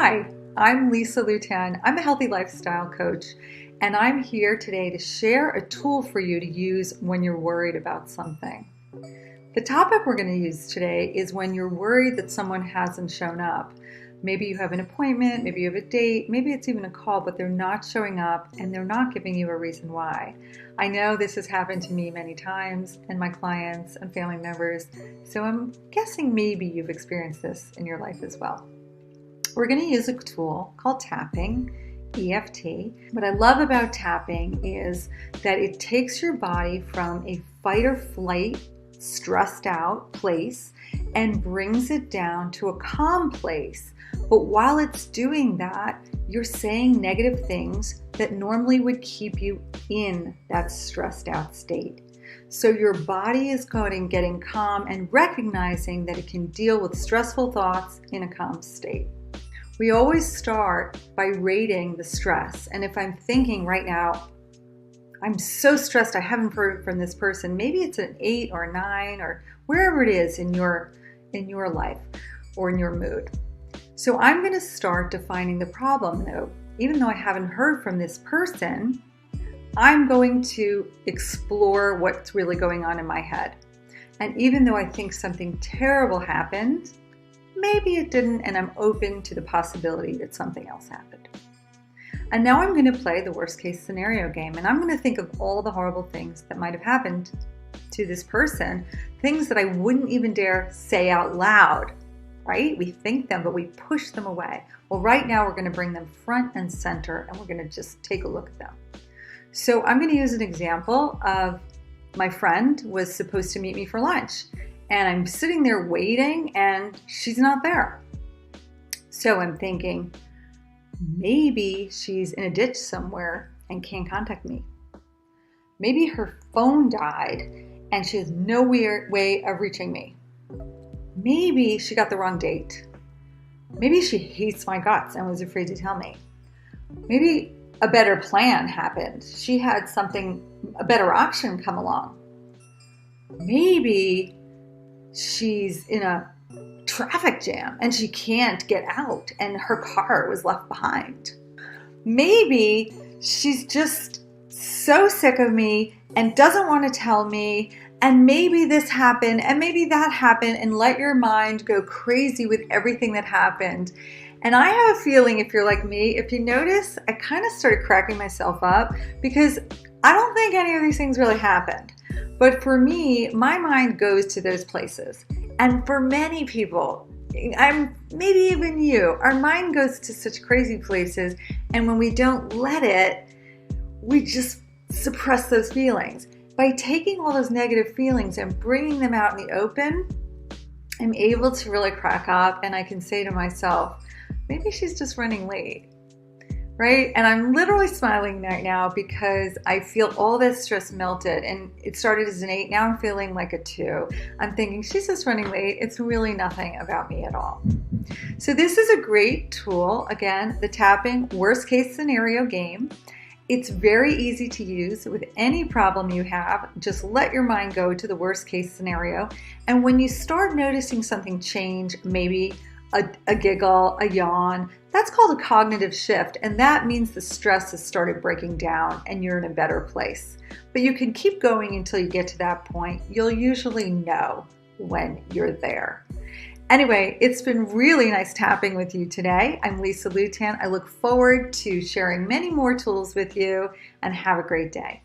Hi, I'm Lisa Lewtan. I'm a healthy lifestyle coach, and I'm here today to share a tool for you to use when you're worried about something. The topic we're going to use today is when you're worried that someone hasn't shown up. Maybe you have an appointment, maybe you have a date, maybe it's even a call, but they're not showing up and they're not giving you a reason why. I know this has happened to me many times and my clients and family members, so I'm guessing maybe you've experienced this in your life as well. We're going to use a tool called tapping, EFT. What I love about tapping is that it takes your body from a fight or flight, stressed out place and brings it down to a calm place. But while it's doing that, you're saying negative things that normally would keep you in that stressed out state. So your body is getting calm and recognizing that it can deal with stressful thoughts in a calm state. We always start by rating the stress. And if I'm thinking right now, I'm so stressed, I haven't heard from this person, maybe it's an 8 or a 9 or wherever it is in your life or in your mood. So I'm going to start defining the problem though. Even though I haven't heard from this person, I'm going to explore what's really going on in my head. And even though I think something terrible happened, maybe it didn't, and I'm open to the possibility that something else happened. And now I'm going to play the worst case scenario game, and I'm going to think of all the horrible things that might have happened to this person, things that I wouldn't even dare say out loud, right? We think them, but we push them away. Well, right now we're going to bring them front and center, and we're going to just take a look at them. So I'm going to use an example of my friend was supposed to meet me for lunch. And I'm sitting there waiting and she's not there. So I'm thinking, maybe she's in a ditch somewhere and can't contact me. Maybe her phone died and she has no way of reaching me. Maybe she got the wrong date. Maybe she hates my guts and was afraid to tell me. Maybe a better plan happened. She had a better option come along. Maybe she's in a traffic jam and she can't get out and her car was left behind. Maybe she's just so sick of me and doesn't want to tell me, and maybe this happened and maybe that happened, and let your mind go crazy with everything that happened. And I have a feeling, if you're like me, if you notice, I kind of started cracking myself up because I don't think any of these things really happened. But for me, my mind goes to those places. And for many people, maybe even you, our mind goes to such crazy places. And when we don't let it, we just suppress those feelings. By taking all those negative feelings and bringing them out in the open, I'm able to really crack up, and I can say to myself, maybe she's just running late. Right? And I'm literally smiling right now because I feel all this stress melted, and it started as an 8. Now I'm feeling like a 2. I'm thinking she's just running late. It's really nothing about me at all. So this is a great tool. Again, the tapping worst case scenario game. It's very easy to use with any problem you have. Just let your mind go to the worst case scenario. And when you start noticing something change, maybe a giggle, a yawn, that's called a cognitive shift, and that means the stress has started breaking down and you're in a better place. But you can keep going until you get to that point. You'll usually know when you're there. Anyway, it's been really nice tapping with you today. I'm Lisa Lewtan. I look forward to sharing many more tools with you, and have a great day.